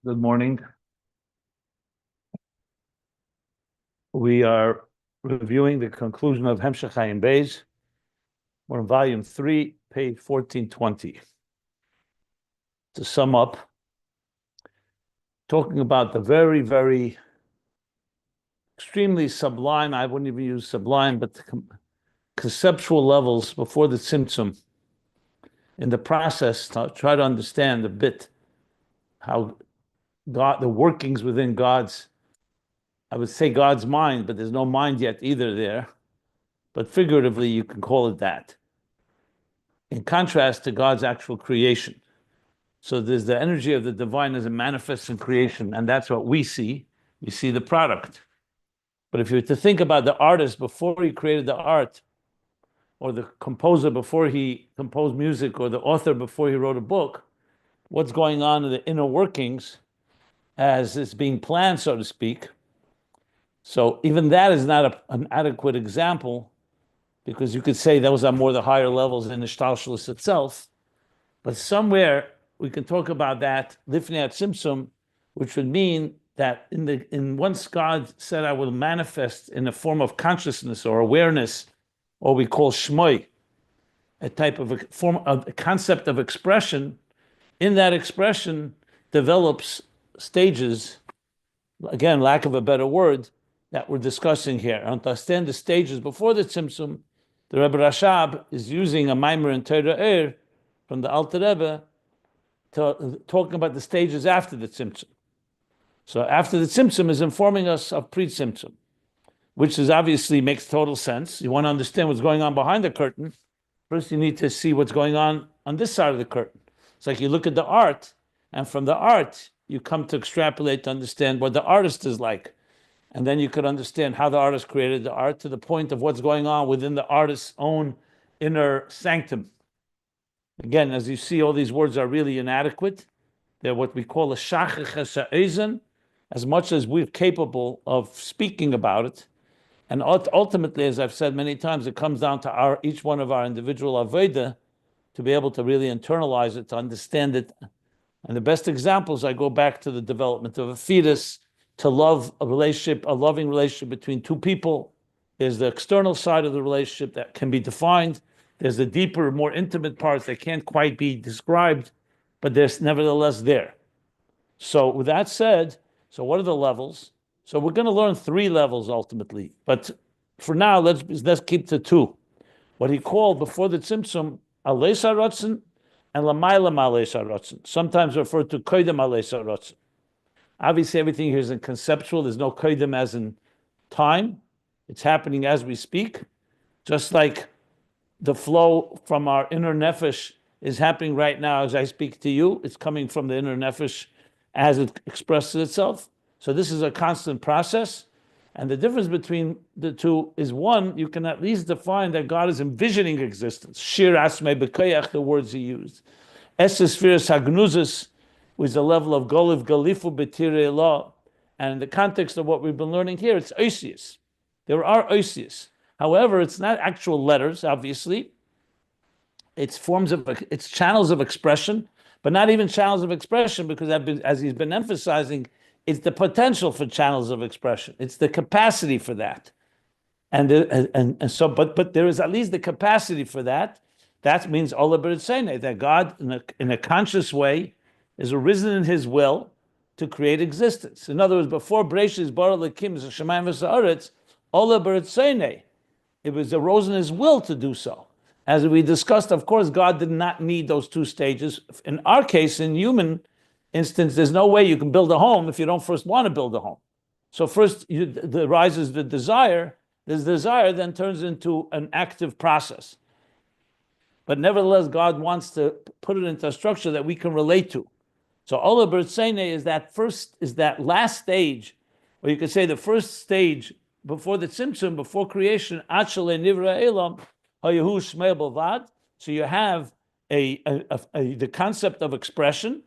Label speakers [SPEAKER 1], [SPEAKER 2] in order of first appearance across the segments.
[SPEAKER 1] Good morning. We are reviewing the conclusion of Ayin Beis. We're in volume 3, page 1420. To sum up, talking about the very, very extremely sublime, I wouldn't even use sublime, but the conceptual levels before the tzimtzum. In the process, to try to understand a bit how God, the workings within God's, I would say God's mind, but there's no mind yet either there. But figuratively, you can call it that. In contrast to God's actual creation. So there's the energy of the divine as it manifests in creation, and that's what we see. We see the product. But if you were to think about the artist before he created the art, or the composer before he composed music, or the author before he wrote a book, what's going on in the inner workings as it's being planned, so to speak. So even that is not an adequate example, because you could say those are more the higher levels in the shtalshelus itself. But somewhere we can talk about that lifnei tzimtzum, which would mean that in once God said, "I will manifest in a form of consciousness or awareness," or we call shmoi, a type of a form of a concept of expression. In that expression develops stages. Again, lack of a better word, that we're discussing here. And to understand the stages before the tzimtzum, the Rebbe Rashab is using a Maimer in Torah from the Alter Rebbe talking about the stages after the tzimtzum. So after the tzimtzum is informing us of pre-tzimtzum, which is obviously makes total sense. You want to understand what's going on behind the curtain. First, you need to see what's going on this side of the curtain. It's like you look at the art, and from the art, you come to extrapolate to understand what the artist is like. And then you could understand how the artist created the art to the point of what's going on within the artist's own inner sanctum. Again, as you see, all these words are really inadequate. They're what we call a shachiches ha'ezen, as much as we're capable of speaking about it. And ultimately, as I've said many times, it comes down to each one of our individual avodah to be able to really internalize it, to understand it. And the best examples, I go back to the development of a fetus, to love a relationship, a loving relationship between two people. There's the external side of the relationship that can be defined. There's the deeper, more intimate parts that can't quite be described, but they're nevertheless there. So with that said, so what are the levels? So we're going to learn 3 levels ultimately, but for now, let's keep to 2. What he called before the tzimtzum, aleis haratzon and lamayla ma'aleis haratzon, sometimes referred to koydem aleis haratzon. Obviously, everything here is in conceptual. There's no koydem as in time. It's happening as we speak. Just like the flow from our inner nefesh is happening right now as I speak to you. It's coming from the inner nefesh as it expresses itself. So this is a constant process. And the difference between the two is, one, you can at least define that God is envisioning existence. Shir asmei b'koyach, the words he used. Eses Sefiros hagnuzis, with the level of Goliv Galifu B'tirei Law. And in the context of what we've been learning here, it's oisius. There are oisius. However, it's not actual letters, obviously. It's channels of expression, but not even channels of expression, because as he's been emphasizing, it's the potential for channels of expression. It's the capacity for that. And so, but there is at least the capacity for that. That means Ola B'Ritzonei, that God, in a conscious way, is arisen in his will to create existence. In other words, before Bereshis bara Elokim hashamayim v'ha'aretz, Ola B'Ritzonei, it was arose in his will to do so. As we discussed, of course, God did not need those 2 stages. In our case, in human instance, there's no way you can build a home if you don't first want to build a home. So first arises the desire. This desire then turns into an active process. But nevertheless, God wants to put it into a structure that we can relate to. So Ola B'Ritzonei is that last stage, or you could say the first stage before the tzimtzum, before creation. Actually, nivra elam hayehu shmei b'vad. So you have the concept of expression,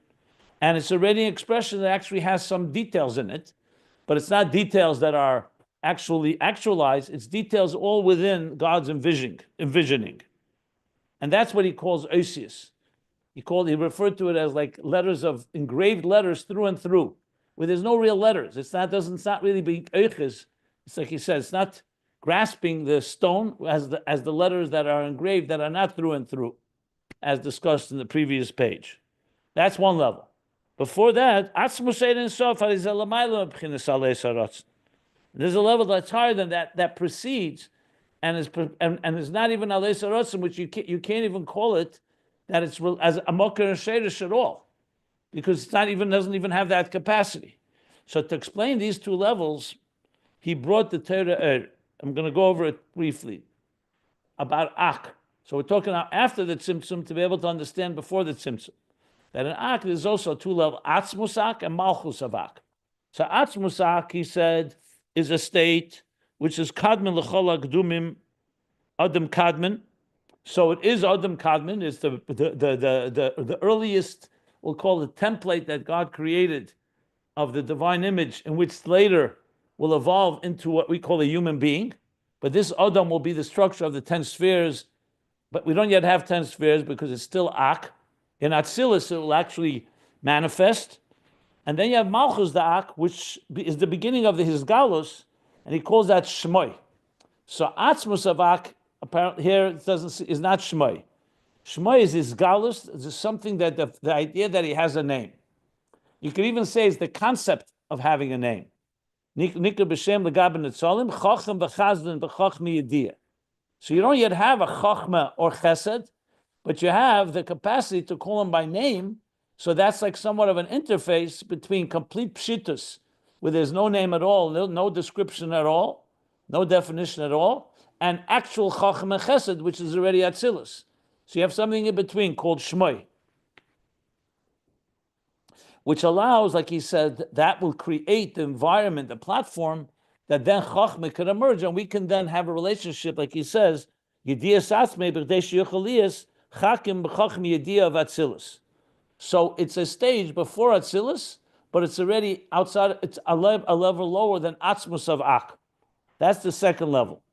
[SPEAKER 1] and it's already an expression that actually has some details in it, but it's not details that are actually actualized. It's details all within God's envisioning, and that's what he calls oisius. He referred to it as like letters of engraved letters through and through, where there's no real letters. It's not really being eiches. It's like he says, it's not grasping the stone as the letters that are engraved that are not through and through, as discussed in the previous page. That's one level. Before that, there's a level that's higher than that precedes, and is not even aleis harotzim, which you can't even call it that it's as a mokar and sherish at all, because doesn't even have that capacity. So to explain these two levels, he brought the Torah. I'm going to go over it briefly about ak. So we're talking about after the tzimtzum to be able to understand before the tzimtzum. That in ak there's also two levels: atzmus ak and malchus of ak. So atzmus ak, he said, is a state which is kadmin l'chol hakdumim adam kadmin. So it is adam kadmin. It's the earliest, we'll call it, template that God created of the divine image, in which later will evolve into what we call a human being. But this adam will be the structure of the 10 spheres. But we don't yet have 10 spheres because it's still ak. In Atzilus, it will actually manifest. And then you have Malchus the ak, which is the beginning of the Hisgalus, and he calls that Shmoi. So Atzmus of ak, apparently here is not Shmoi. Shmoi is Hisgalus. It's something that the idea that he has a name. You could even say it's the concept of having a name. Nikra b'shem l'gaben netzolim, chochem b'chazdin b'chochmi yediyah. So you don't yet have a chochma or chesed, but you have the capacity to call him by name. So that's like somewhat of an interface between complete pshitus, where there's no name at all, no description at all, no definition at all, and actual chochma and chesed, which is already atzilus. So you have something in between called shmoi, which allows, like he said, that will create the environment, the platform, that then Chachma can emerge, and we can then have a relationship, like he says, Yediyas Atzmei b'Chdesh Yuchaliyas Chakim b'Chachmi Yediyah of Atzilus. So it's a stage before Atzilus, but it's already outside. It's a level lower than Atzmus of Ak. That's the second level,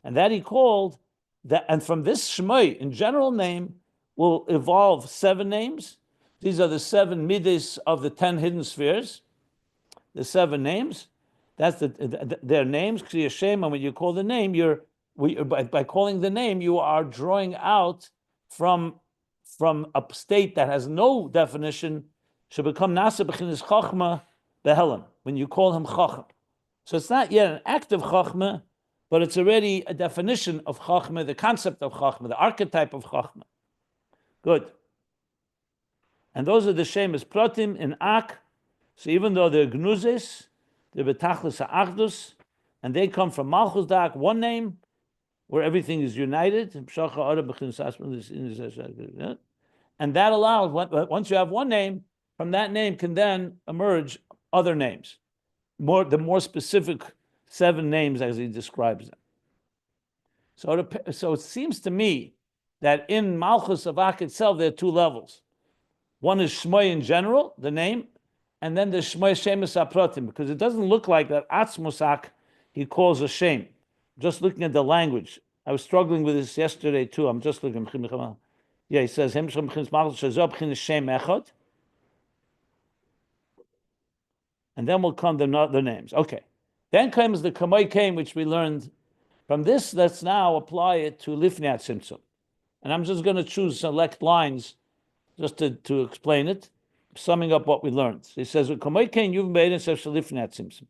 [SPEAKER 1] and that he called that. And from this Shmoi, in general name, will evolve 7 names. These are the 7 midas of the 10 hidden spheres. The 7 names. That's their names. Shemo, when you call the name, by calling the name, you are drawing out from a state that has no definition, should become nasa b'chinas chachma behelam, when you call him chacham. So it's not yet an act of chachma, but it's already a definition of chachma, the concept of chachma, the archetype of chachma. Good. And those are the Shemos pratim in ak. So even though they're gnuzes, they're betachlis ha'achdus, and they come from malchus dak, one name, where everything is united. And that allows, once you have one name, from that name can then emerge other names, the more specific 7 names as he describes them. So it seems to me that in Malchus Avak itself, there are 2 levels. One is Shmoi in general, the name, and then the Shmoi Shemos Aprotim, because it doesn't look like that Atzmusak he calls a shame. Just looking at the language. I was struggling with this yesterday too. I'm just looking. Yeah, he says, and then will come the other names. Okay. Then comes the Kamoi Kaim, which we learned from this. Let's now apply it to Lifnei Tzimtzum. And I'm just going to choose select lines just to explain it, summing up what we learned. So he says, Kamoi Kaim, you've made it, says Lifnei Tzimtzum.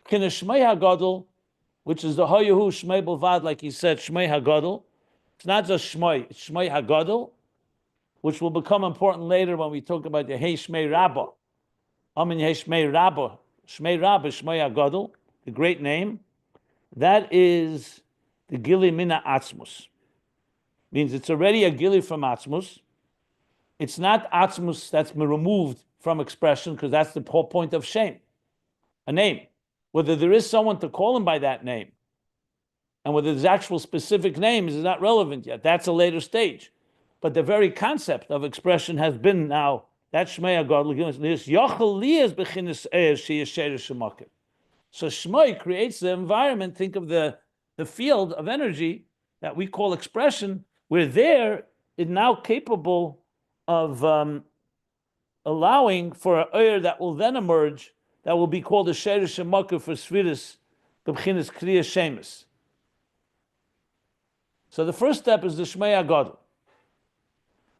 [SPEAKER 1] Kina Shmei HaGadol, which is the Hoyahu Shmei Bovad, like he said, Shmei HaGadol. It's not just Shmei, it's Shmei HaGadol, which will become important later when we talk about the Hey Shmei Rabbah. Amin Hey Shmei Rabbah. Shmei Rabbah, Shmei HaGadol, the great name. That is the Gili Mina Atzmus. Means it's already a Gili from Atzmus. It's not Atzmus that's removed from expression, because that's the whole point of shame. A name. Whether there is someone to call him by that name, and whether there's actual specific names is not relevant yet. That's a later stage. But the very concept of expression has been now, that Shmei HaGadol. So Shmei creates the environment. Think of the field of energy that we call expression, where there is now capable allowing for an oyer that will then emerge, that will be called a sheresh shemaker for Sefiros, b'chinas kriya Shemos. So the first step is the Shmei HaGadol.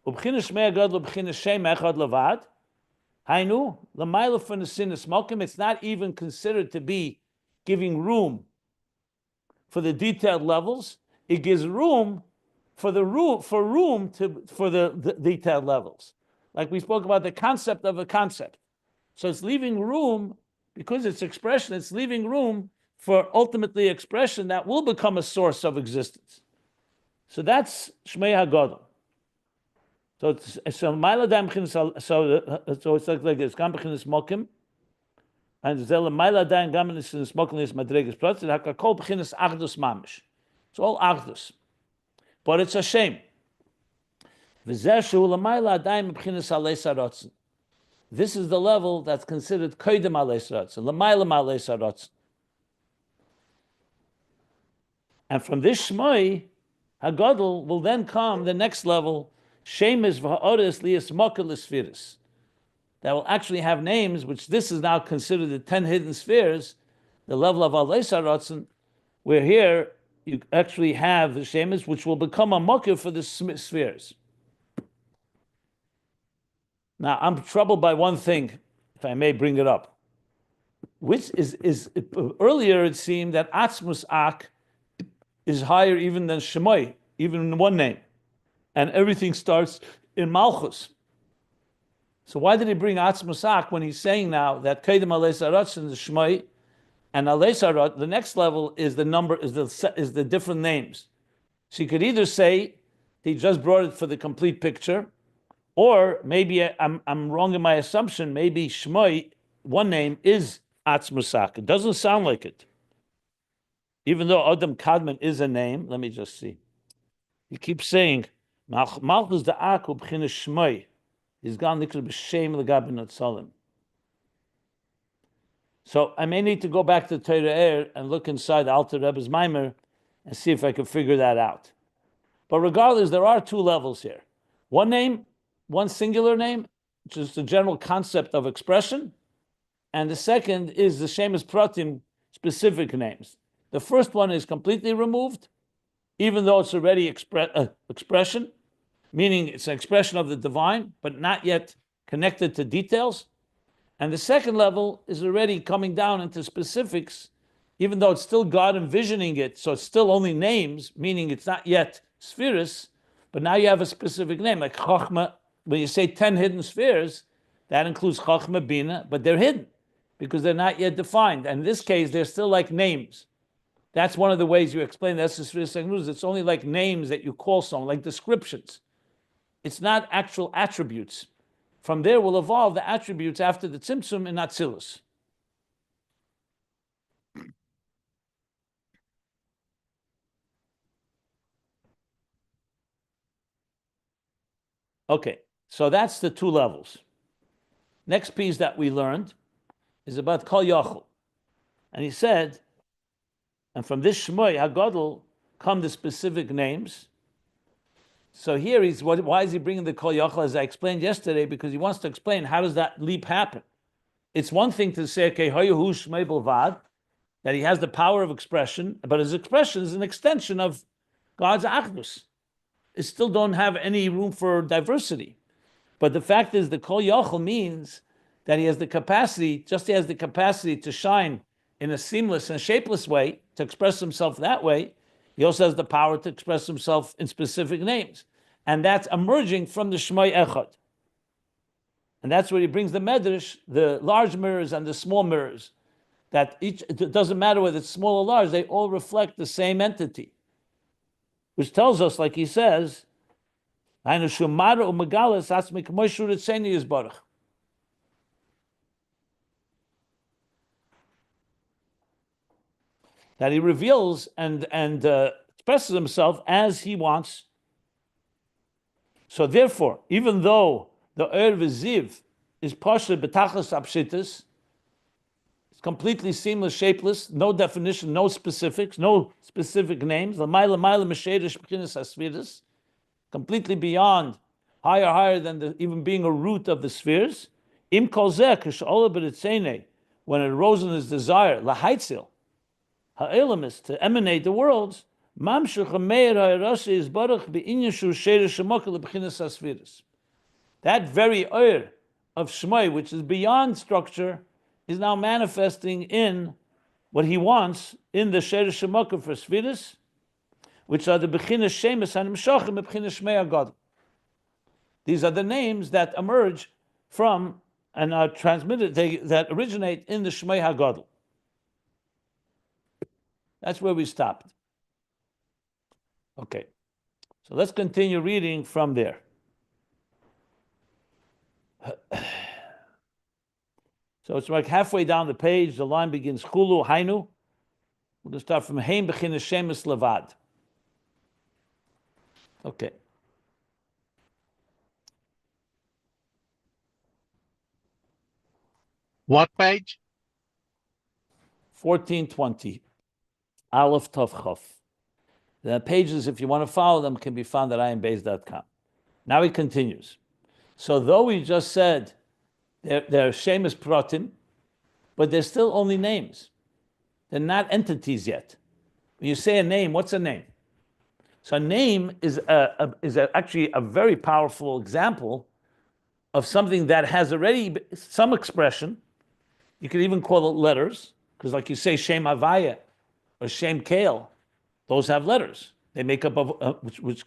[SPEAKER 1] Ub'chinas Shmei HaGadol ub'chinas Shem echad levad. Hainu l'mayla from the sinas mokim. It's not even considered to be giving room for the detailed levels. It gives room for the detailed levels. Like we spoke about the concept of a concept. So it's leaving room, because it's expression, it's leaving room for ultimately expression that will become a source of existence. So that's Shmei HaGadol. So it's it's like this. Gam b'chinas mokim, and zel ma'ila daim gam b'chinas mokim is madregas pratz. Hakakol b'chinas achdus mamish. It's all achdus, but it's a shame. V'zeh shehu l'ma'ila daim b'chinas aleis harotzen. This is the level that's considered koydem aleis harotzen, l'ma'ila aleis harotzen. And from this Shmei HaGadol will then come the next level. Shemos v'ha'oris liyas mokel Sefiros, that will actually have names, which this is now considered the 10 hidden spheres, the level of aleis harotzen, where here you actually have the Shemos, which will become a mokel for the spheres. Now I'm troubled by one thing, if I may bring it up, which is earlier it seemed that Atzmus Ak is higher even than Shemoi, even in one name. And everything starts in Malchus. So why did he bring Atzmus Ak when he's saying now that Kedem Aleis Harotzen is Shmei, and Aleis Harot, the next level is the number, is the different names. So you could either say he just brought it for the complete picture, or maybe I'm wrong in my assumption, maybe Shmei, one name, is Atzmus Ak. It doesn't sound like it. Even though Adam Kadmon is a name, let me just see. He keeps saying, Malchus the Aku b'chinas Shmei. He's gone nikra b'shem l'gabe notzalim. So I may need to go back to Torah and look inside the Alter Rebbe's Maimer and see if I can figure that out. But regardless, there are two levels here. One name, one singular name, which is the general concept of expression, and the second is the Shemos Pratim, specific names. The first one is completely removed, even though it's already expression, meaning it's an expression of the divine, but not yet connected to details. And the second level is already coming down into specifics, even though it's still God envisioning it, so it's still only names, meaning it's not yet spheres, but now you have a specific name, like Chochmah. When you say 10 hidden spheres, that includes Chochmah, Bina, but they're hidden, because they're not yet defined. And in this case, they're still like names. That's one of the ways you explain the Sefiros Segnus. It's only like names that you call someone, like descriptions. It's not actual attributes. From there will evolve the attributes after the Tzimtzum in Atzilus. Okay, so that's the two levels. Next piece that we learned is about Kol Yochel. And he said, and from this Shmei HaGadol come the specific names. So here why is he bringing the Kol Yochel, as I explained yesterday, because he wants to explain how does that leap happen. It's one thing to say, okay, Hoyehu Shmei Belvad, that he has the power of expression, but his expression is an extension of God's Achdus. It still don't have any room for diversity. But the fact is the Kol Yochel means that he has the capacity, just he has the capacity to shine in a seamless and shapeless way, to express himself that way. He also has the power to express himself in specific names. And that's emerging from the Shmei Echad. And that's where he brings the Medrash, the large mirrors and the small mirrors, that it doesn't matter whether it's small or large, they all reflect the same entity. Which tells us, like he says, that he reveals and expresses himself as he wants. So therefore, even though the Ur V'Ziv is partially betachas apshitis, it's completely seamless, shapeless, no definition, no specifics, no specific names, completely beyond higher than even being a root of the spheres. Im kol zeh k'shola b'ritzeinei, when it arose in his desire, lahaitzil, ha'elamis, to emanate the worlds, mamshech ha'meir ha'erashi is baruch b'inyashu sheirish shemokel l'b'chinas ha'sfiris. That very oir of Shemo, which is beyond structure, is now manifesting in what he wants in the sheirish shemokel for sfiris, which are the b'chinas Shemos and Mshachim b'chinas Shmei HaGadol. These are the names that emerge from and are transmitted, that originate in the Shmei HaGadol. That's where we stopped. Okay, so let's continue reading from there. So it's like halfway down the page, the line begins, Chulu Hainu. We're going to start from Heim B'chinas Shemos Levad. Okay.
[SPEAKER 2] What page?
[SPEAKER 1] 1420. Aleph Tov Chof. The pages, if you want to follow them, can be found at ayinbeis.com. Now he continues. So though we just said they're Shemos Pratim, but they're still only names. They're not entities yet. When you say a name, what's a name? So a name is actually a very powerful example of something that has already some expression. You could even call it letters, because like you say, Shem Havaya or Shem Kale, those have letters. They make up which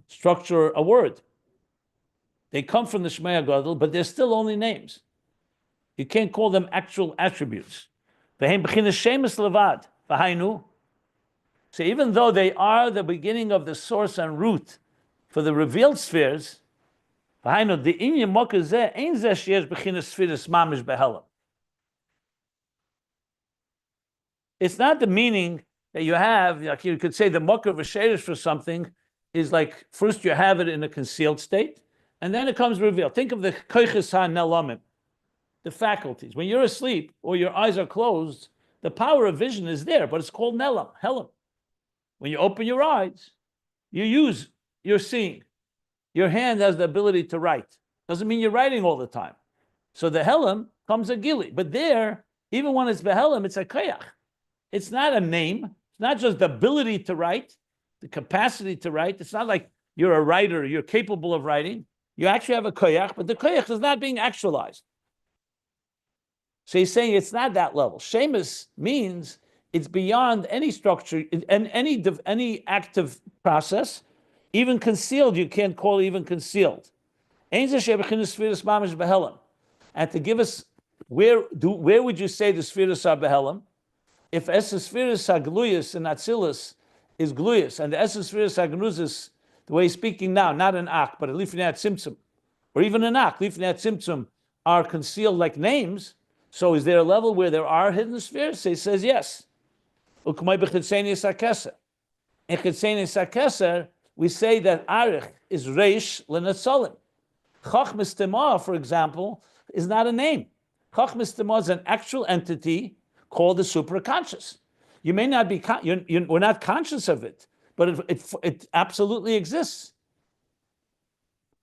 [SPEAKER 1] structure a word. They come from the Shmei HaGadol, but they're still only names. You can't call them actual attributes. V'hem b'chinas Shemos levad, v'hainu. So even though they are the beginning of the source and root for the revealed spheres, v'hainu the inyan mokeh zeh ein zeh sheyesh b'chinas sfiras mamish behelam. It's not the meaning that you have, like you could say the mokeh of a sheirish for something is like, first you have it in a concealed state, and then it comes revealed. Think of the koiches ha-nelamim, the faculties. When you're asleep or your eyes are closed, the power of vision is there, but it's called nelam, helam. When you open your eyes, you're seeing. Your hand has the ability to write. Doesn't mean you're writing all the time. So the helam comes a gili. But there, even when it's behelam, it's a koyach. It's not a name. It's not just the ability to write, the capacity to write. It's not like you're a writer, you're capable of writing. You actually have a koyach, but the koyach is not being actualized. So he's saying it's not that level. Shemos means it's beyond any structure and any active process. Even concealed, you can't call even concealed. And to give us, where would you say the spheres are behelam? If Esses spheres are gluyas and atzilus is gluyas, and the Esses spheres are gnuzis, the way he's speaking now, not an ak, but a lifnei tzimtzum, or even an ak, lifnei tzimtzum, are concealed like names. So is there a level where there are hidden spheres? So he says yes. In Keser, we say that arich is reish lenatzolim. Chachmas Tema, for example, is not a name. Chachmas Tema is an actual entity called the supraconscious. You may not be, we're not conscious of it, but it absolutely exists.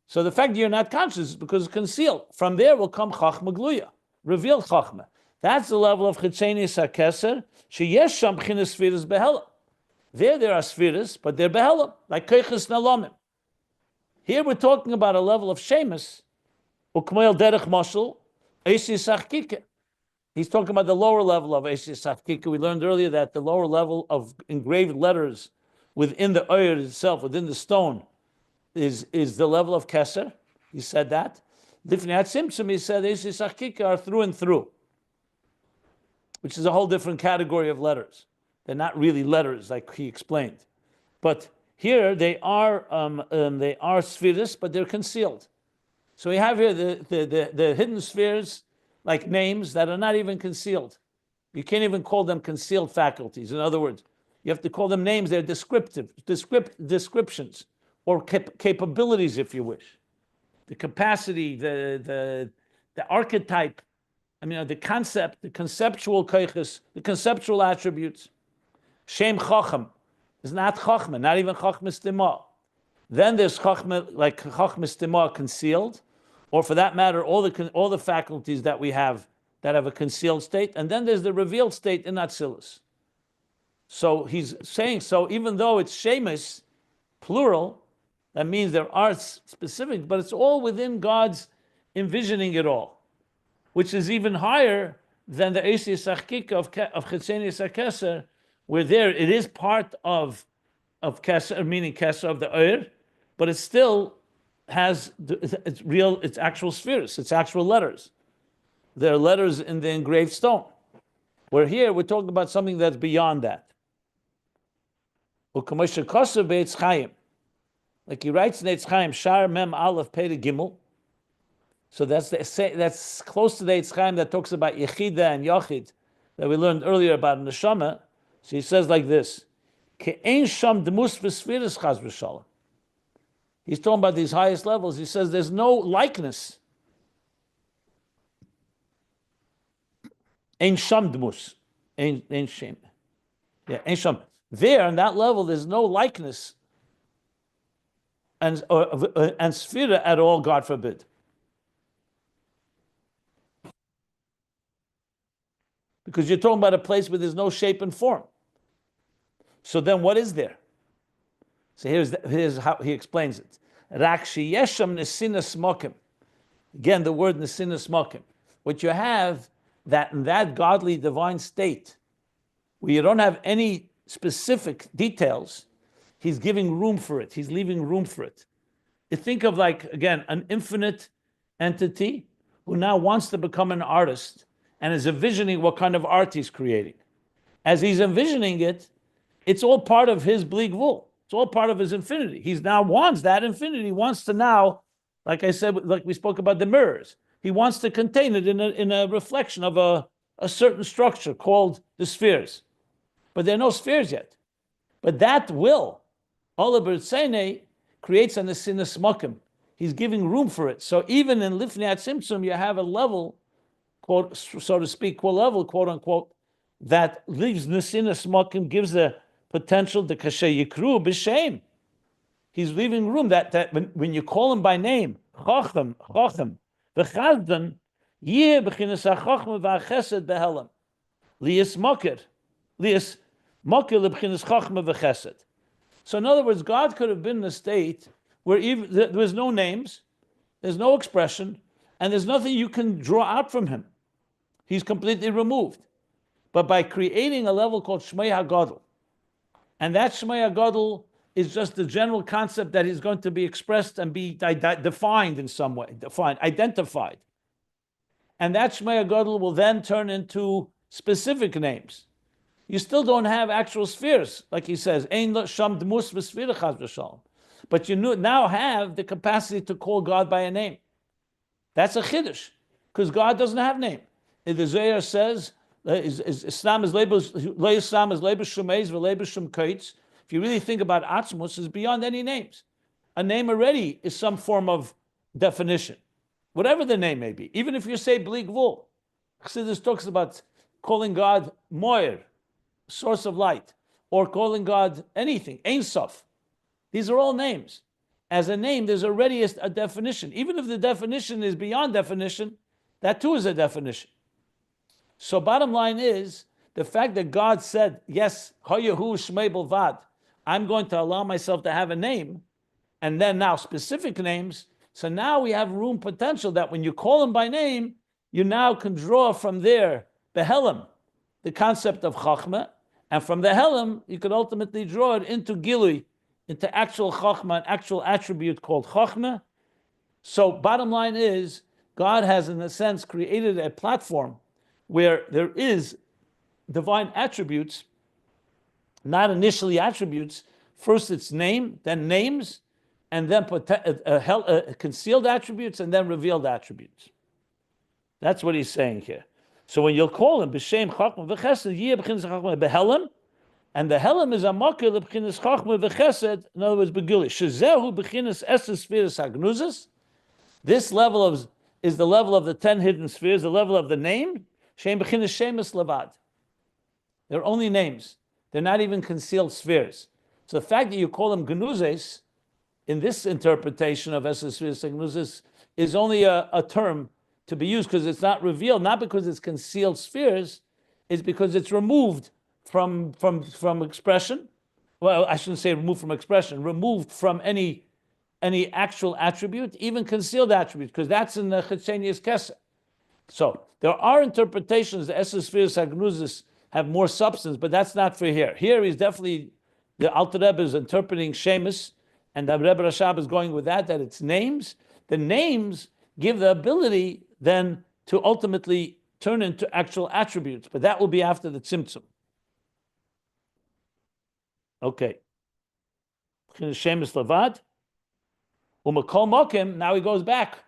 [SPEAKER 1] So the fact that you're not conscious is because it's concealed. From there will come Chachma Gluya, revealed Chachma. That's the level of Chitzenis HaKeser, sheyesh sham b'chinas sfiras behelam. There are spheres, but they're behelam, like Keiches Nalamim. Here we're talking about a level of Shemos, ukmoel derech mashal, esis achkike. He's talking about the lower level of esis achkike. We learned earlier that the lower level of engraved letters within the oyer itself, within the stone, is the level of Keser. He said that. Lifnei Tzimtzum, he said esis achkike are through and through, which is a whole different category of letters. They're not really letters, like he explained. But here they are spheres, but they're concealed. So we have here the hidden spheres, like names that are not even concealed. You can't even call them concealed faculties. In other words, you have to call them names. They're descriptions, or capabilities, if you wish. The capacity, the archetype. I mean, the concept, the conceptual koiches, the conceptual attributes. Shem Chacham is not Chachma, not even Chachmas Tema. Then there's Chachma, like Chachma Stima, concealed, or for that matter, all the faculties that we have that have a concealed state. And then there's the revealed state in Atzilus. So he's saying, so even though it's Shemos, plural, that means there are specific, but it's all within God's envisioning it all, which is even higher than the Eisius Achkika of Chetzenius Keser, where there it is part of Keser, meaning Keser of the Eir, but it still has it's actual spheres, it's actual letters. There are letters in the engraved stone. Where here we're talking about something that's beyond that. Like he writes in Eitz Chaim, Shar Mem Aleph Pei Gimel. So that's close to the Eitz Chaim that talks about Yechida and Yachid that we learned earlier about Neshama. So he says like this: Ke'ein sham demus v'sfiris chas v'shalom. He's talking about these highest levels. He says there's no likeness. Ein sham demus, ein shem. Yeah, ein sham. There on that level, there's no likeness and sphira at all. God forbid. Because you're talking about a place where there's no shape and form. So then what is there? So here's how he explains it. Rakshi yesham nesinas mokim. Again, the word nesinas mokim. What you have, that in that godly divine state, where you don't have any specific details, he's giving room for it. He's leaving room for it. You think of, like, again, an infinite entity who now wants to become an artist and is envisioning what kind of art he's creating. As he's envisioning it, it's all part of his bli gvul. It's all part of his infinity. He now wants that infinity. He wants to now, like I said, like we spoke about the mirrors, he wants to contain it in a reflection of a certain structure called the spheres. But there are no spheres yet. But that will, Oliver Tzene, creates an nesinas mokim. He's giving room for it. So even in Lifnei Tzimtzum, you have a level, quote, so to speak, quote unquote, that leaves nesinas mokim, gives the potential to kashe yikru b'shem. He's leaving room that when you call him by name, chochem, v'chazdan, yeh b'chinas ha'chochem v'achesed behelam, lias moker leb'chinas chochem v'chesed. So in other words, God could have been in a state where even there was no names, there's no expression, and there's nothing you can draw out from him. He's completely removed. But by creating a level called Shmei HaGadol, and that Shmei HaGadol is just the general concept that is going to be expressed and be defined in some way, identified. And that Shmei HaGadol will then turn into specific names. You still don't have actual spheres, like he says, Ein sham dmus v'sfira chas v'shalom. But you now have the capacity to call God by a name. That's a chiddush, because God doesn't have name. The Zohar says, Islam is labeled Shemez v'label Shem Kaitz. If you really think about Atzmus, is beyond any names. A name already is some form of definition, whatever the name may be. Even if you say bli gvul, Chassidus talks about calling God Moir, source of light, or calling God anything, Ein Sof. These are all names. As a name, there's already a definition. Even if the definition is beyond definition, that too is a definition. So bottom line is, the fact that God said, yes, Hayahu Shmei Bilvad, I'm going to allow myself to have a name, and then now specific names, so now we have room potential that when you call him by name, you now can draw from there, Behelim, the concept of Chachma, and from the Helim, you could ultimately draw it into Gilui, into actual Chachma, an actual attribute called Chachma. So bottom line is, God has, in a sense, created a platform where there is divine attributes, not initially attributes. First it's name, then names, and then concealed attributes, and then revealed attributes. That's what he's saying here. So when you'll call him b'shem chachma v'chesed, yeh b'chinas chachma b'helam, and the helam is a makir l'b'chinas chachma v'chesed. In other words, begili shezehu b'chinas eses spheres hagnuzas. This level is the level of the 10 hidden spheres, the level of the name. Shem b'chinas Shemos levad. They're only names. They're not even concealed spheres. So the fact that you call them genuzes in this interpretation of Esses is only a term to be used because it's not revealed, not because it's concealed spheres, it's because it's removed from expression. Well, I shouldn't say removed from expression, removed from any actual attribute, even concealed attribute, because that's in the Chetzenius Keser. So there are interpretations, the Esses Sefiros Hagnuzis have more substance, but that's not for here. Here is definitely, the Alter Rebbe is interpreting Shemos, and the Rebbe Rashab is going with that it's names. The names give the ability then to ultimately turn into actual attributes, but that will be after the Tzimtzum. Okay. Shemos Levad. Umakol Mokim, now he goes back.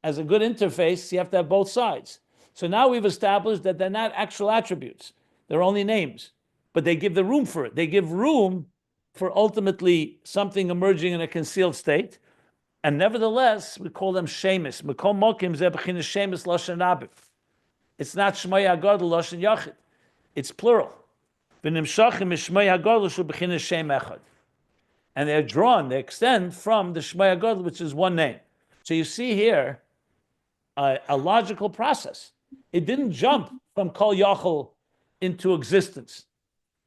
[SPEAKER 1] As a good interface, you have to have both sides. So now we've established that they're not actual attributes. They're only names. But they give the room for it. They give room for ultimately something emerging in a concealed state. And nevertheless, we call them Shemos. Makol Mokim ze b'chinas Shemos Lashon Rabif. It's not Shmei HaGadol Lashon Yachid. It's plural. V'nimshachim is Shmei HaGadol shu b'chinas Shem Echad. And they're drawn, they extend from the Shmei HaGadol, which is one name. So you see here a logical process. It didn't jump from Kol Yachol into existence.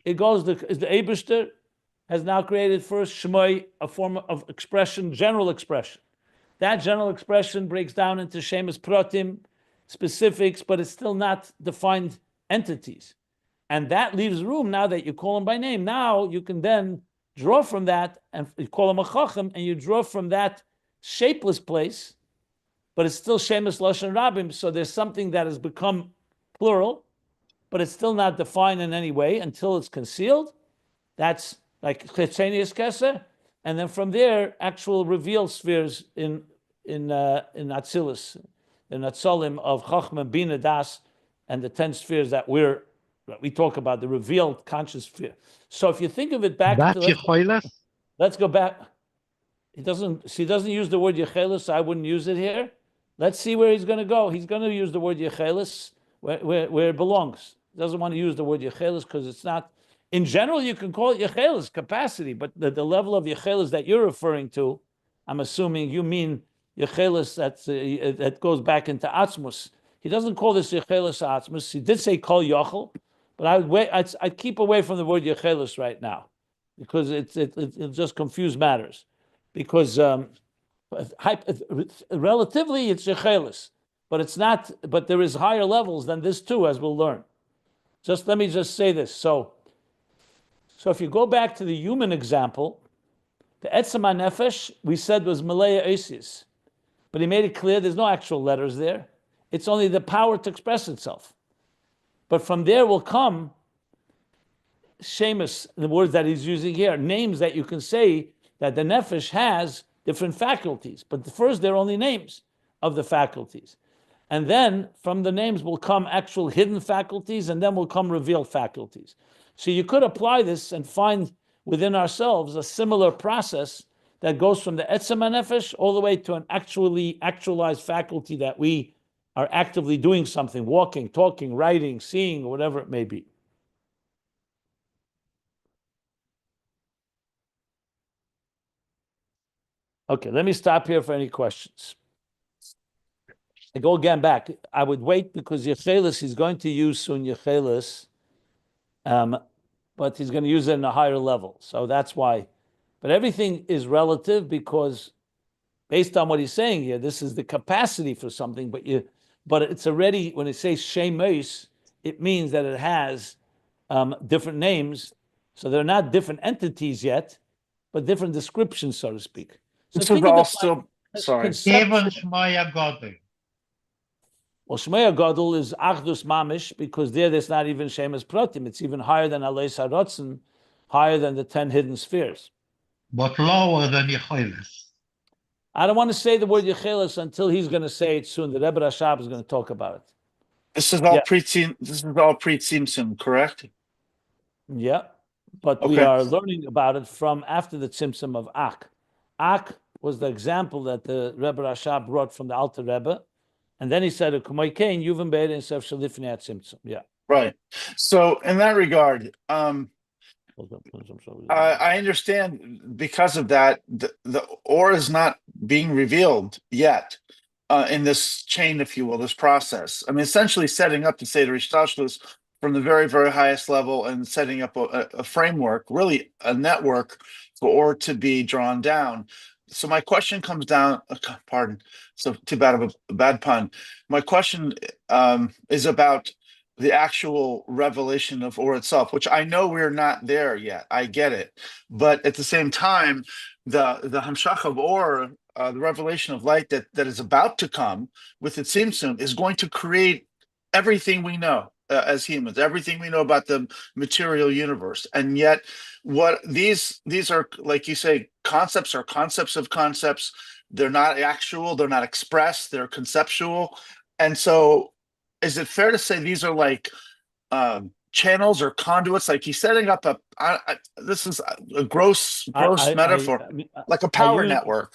[SPEAKER 1] It goes, the Eibishter has now created first Shmei, a form of expression, general expression. That general expression breaks down into Shemos Pratim, specifics, but it's still not defined entities. And that leaves room now that you call them by name. Now you can then draw from that, and you call them a chacham, and you draw from that shapeless place, but it's still Shemos Lashon Rabim, so there's something that has become plural, but it's still not defined in any way until it's concealed. That's like Chetzenius Keser, and then from there, actual revealed spheres in Atzilus, in Atzolim of Chachma, Bina, Das, and the 10 spheres that we talk about, the revealed conscious sphere. So if you think of it back, let's go back. He doesn't use the word Yechelis, so I wouldn't use it here. Let's see where he's going to go. He's going to use the word Yechelis where it belongs. He doesn't want to use the word Yechelis because it's not. In general, you can call it Yechelis, capacity, but the level of Yechelis that you're referring to, I'm assuming you mean Yechelis that goes back into Atzmus. He doesn't call this Yechelis Atzmus. He did say Kol Yachol, but I'd keep away from the word Yechelis right now because it'll just confuse matters. Because relatively it's Yechelis, but it's not. But there is higher levels than this too, as we'll learn. Let me say this. So if you go back to the human example, the Etzem HaNefesh we said was Malaya Eisius, but he made it clear there's no actual letters there. It's only the power to express itself. But from there will come Shemos, the words that he's using here, names that you can say that the Nefesh has different faculties. But first, they're only names of the faculties. And then from the names will come actual hidden faculties, and then will come revealed faculties. So you could apply this and find within ourselves a similar process that goes from the Etzem HaNefesh all the way to an actualized faculty that we are actively doing something, walking, talking, writing, seeing, or whatever it may be. Okay, let me stop here for any questions. I go again back. I would wait because Yechelis, he's going to use soon Yechelis, but he's going to use it in a higher level. So that's why. But everything is relative because based on what he's saying here, this is the capacity for something, but it's already, when it says Shemos, it means that it has different names. So they're not different entities yet, but different descriptions, so to speak. So
[SPEAKER 2] this is all still, sorry.
[SPEAKER 3] Even Shmei HaGadol.
[SPEAKER 1] Well, Shmei HaGadol is Achdus Mamish, because there's not even Shemos Pratim. It's even higher than Aleis HaRotzen, higher than the 10 hidden spheres.
[SPEAKER 3] But lower than Yechelis.
[SPEAKER 1] I don't want to say the word Yechelis until he's going to say it soon. The Rebbe Rashab is going to talk about it.
[SPEAKER 2] This is all pre-Tzimtzum, correct?
[SPEAKER 1] Yeah, but
[SPEAKER 2] Okay.
[SPEAKER 1] we are learning about it from after the Tzimtzum of Ak. Ak was the example that the Rebbe Rashab brought from the Alter Rebbe, and then he said,
[SPEAKER 2] Right. So in that regard, I understand because of that, the or is not being revealed yet in this chain, if you will, this process. I mean, essentially setting up the Seder Ishtashlus from the very, very highest level and setting up a framework, really a network for or to be drawn down. So my question comes down, pardon, so too bad of a bad pun. My question is about the actual revelation of or itself, which I know we're not there yet. I get it, but at the same time, the hamshach of or, the revelation of light that is about to come with its simsum is going to create everything we know as humans, everything we know about the material universe, and yet what these are, like you say, concepts are concepts of concepts. They're not actual. They're not expressed. They're conceptual, and so is it fair to say these are like channels or conduits? Like he's setting up this is a gross metaphor, like a power network.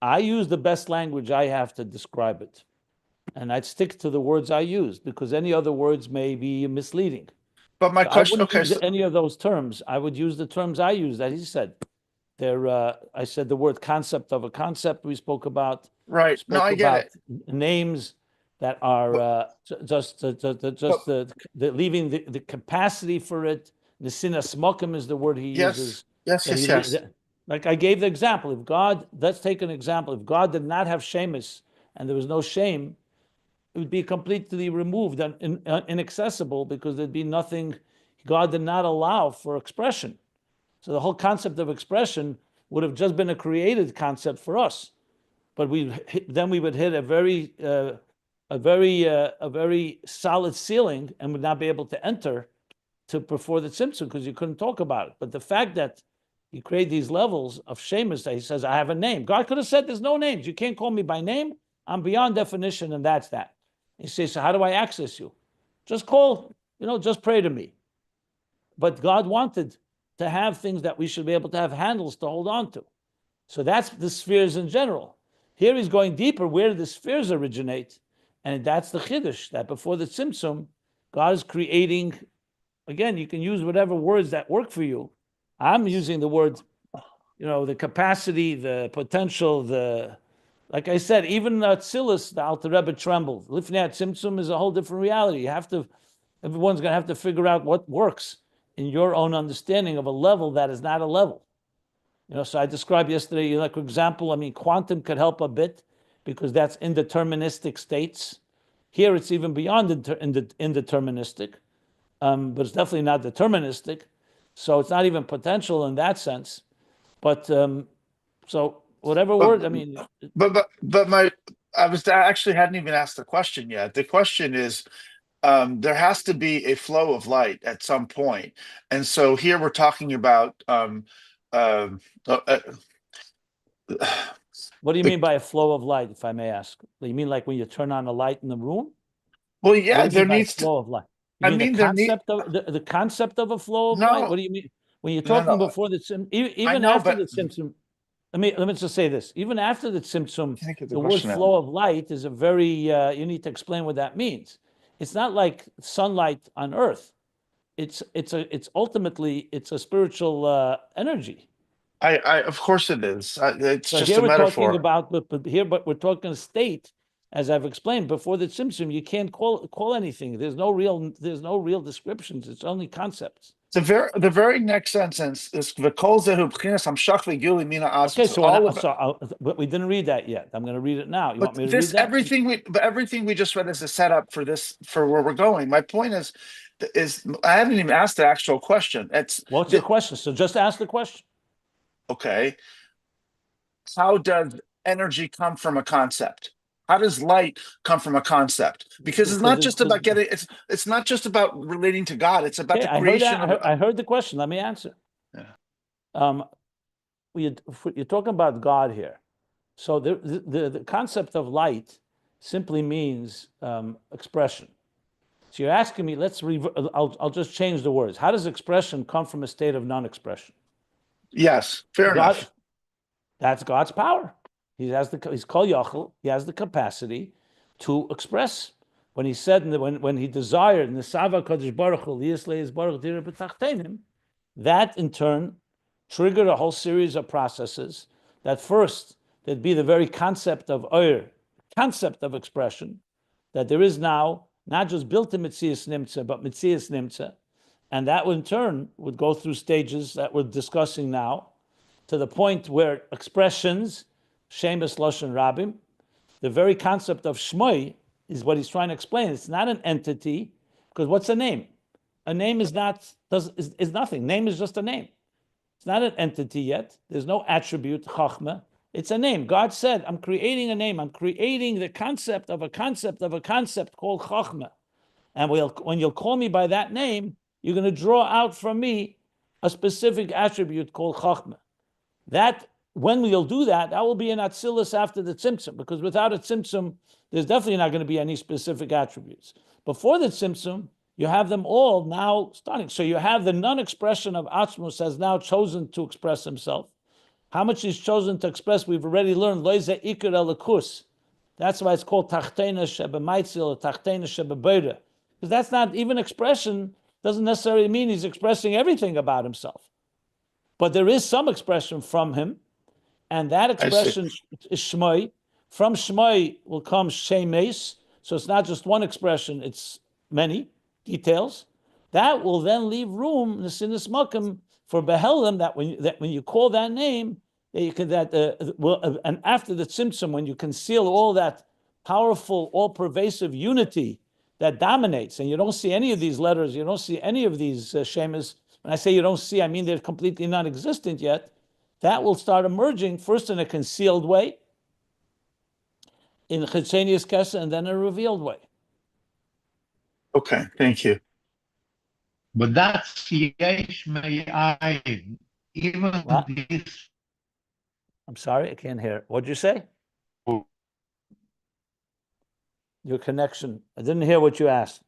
[SPEAKER 1] I use the best language I have to describe it, and I'd stick to the words I use because any other words may be misleading.
[SPEAKER 2] But my question,
[SPEAKER 1] I wouldn't use any of those terms. I would use the terms I use that he said. I said the word concept of a concept we spoke about.
[SPEAKER 2] Right. No, I get it.
[SPEAKER 1] Names that are leaving the capacity for it. The sinas mokum is the word he uses.
[SPEAKER 2] Yes.
[SPEAKER 1] Like I gave the example. If God, let's take an example. If God did not have Shemos and there was no shame, it would be completely removed and inaccessible because there'd be nothing. God did not allow for expression. So the whole concept of expression would have just been a created concept for us. But then we would hit a very solid ceiling and would not be able to enter before the tzimtzum because you couldn't talk about it. But the fact that you create these levels of Shemos that he says, I have a name. God could have said, there's no names. You can't call me by name. I'm beyond definition, and that's that. He says, so how do I access you? Just call, just pray to me. But God wanted to have things that we should be able to have handles to hold on to. So that's the spheres in general. Here he's going deeper. Where do the spheres originate? And that's the chiddush, that before the tzimtzum, God is creating, again, you can use whatever words that work for you. I'm using the words, the capacity, the potential, like I said, even Atzilus, the Alter Rebbe trembled. Lifnei tzimtzum is a whole different reality. Everyone's going to have to figure out what works in your own understanding of a level that is not a level. So I described yesterday, like, for example, quantum could help a bit because that's indeterministic states. Here it's even beyond indeterministic, but it's definitely not deterministic. So it's not even potential in that sense. But so whatever word,
[SPEAKER 2] I actually hadn't even asked the question yet. The question is, there has to be a flow of light at some point. And so here we're talking about
[SPEAKER 1] what do you mean by a flow of light, if I may ask? You mean like when you turn on a light in the room?
[SPEAKER 2] Well, yeah, there needs
[SPEAKER 1] to flow of light. The concept of a flow of light? What do you mean? When you're talking before the even after the tzimtzum, let me just say this. Even after the tzimtzum, the word flow of light is a very you need to explain what that means. It's not like sunlight on earth. It's ultimately a spiritual energy.
[SPEAKER 2] Of course it is. It's
[SPEAKER 1] so
[SPEAKER 2] just
[SPEAKER 1] here
[SPEAKER 2] a
[SPEAKER 1] we're
[SPEAKER 2] metaphor.
[SPEAKER 1] Talking about, but we're talking state, as I've explained before the tzimtzum. You can't call anything. There's no real descriptions. It's only concepts.
[SPEAKER 2] The very next sentence is v'kol zehu b'chinas hamshach v'gili mina atzmos.
[SPEAKER 1] Okay, but we didn't read that yet. I'm going to read it now. You want me to read that?
[SPEAKER 2] Everything we just read is a setup for where we're going. My point is I haven't even asked the actual question.
[SPEAKER 1] What's your question? So just ask the question.
[SPEAKER 2] Okay. How does energy come from a concept? How does light come from a concept? Because it's not just about it's not just about relating to God. It's about the creation.
[SPEAKER 1] I heard the question. Let me answer.
[SPEAKER 2] Yeah.
[SPEAKER 1] You're talking about God here. So the concept of light simply means expression. So you're asking me, I'll just change the words. How does expression come from a state of non-expression?
[SPEAKER 2] Yes, fair enough.
[SPEAKER 1] That's God's power. He's kol yachol. He has the capacity to express. when he said when he desired Nesava Kadosh Baruch Hu Liyisleis Baruch Dira B'Tachtenim, that in turn triggered a whole series of processes. That first there'd be the very concept of concept of expression, that there is now not just built in Metzias Nimtza, but Metzias Nimtza, and that in turn would go through stages that we're discussing now, to the point where expressions, Shemos, Lashon, Rabim, the very concept of Shmoi is what he's trying to explain. It's not an entity, because what's a name? A name is nothing. Name is just a name. It's not an entity yet. There's no attribute, Chachma. It's a name. God said, I'm creating a name. I'm creating the concept of a concept of a concept called Chachma. And when you'll call me by that name, you're going to draw out from me a specific attribute called Chachma. That, when we'll do that, that will be an Atzilus after the Tzimtzum, because without a Tzimtzum, there's definitely not going to be any specific attributes. Before the Tzimtzum, you have them all now starting. So you have the non-expression of Atzmus has now chosen to express himself. How much he's chosen to express, we've already learned, Loize Iker Elikus. That's why it's called Tachtena Shebemaitzil or Tachtena Shebebeira. Because that's not even expression, doesn't necessarily mean he's expressing everything about himself. But there is some expression from him, and that expression is Shmoi. From Shmoi will come Shemos, so it's not just one expression, it's many details. That will then leave room, Nesinis Makim, for Behelim, that when you call that name, and after the Tzimtzum, when you conceal all that powerful, all-pervasive unity that dominates, and you don't see any of these letters, you don't see any of these Shemos. When I say you don't see, I mean they're completely non-existent yet. That will start emerging first in a concealed way, in Chitzenius Keser, and then in a revealed way.
[SPEAKER 2] Okay, thank you.
[SPEAKER 3] But that's Yesh Me'ayin. Even
[SPEAKER 1] What?
[SPEAKER 3] this.
[SPEAKER 1] I'm sorry, I can't hear. What'd you say? Your connection. I didn't hear what you asked.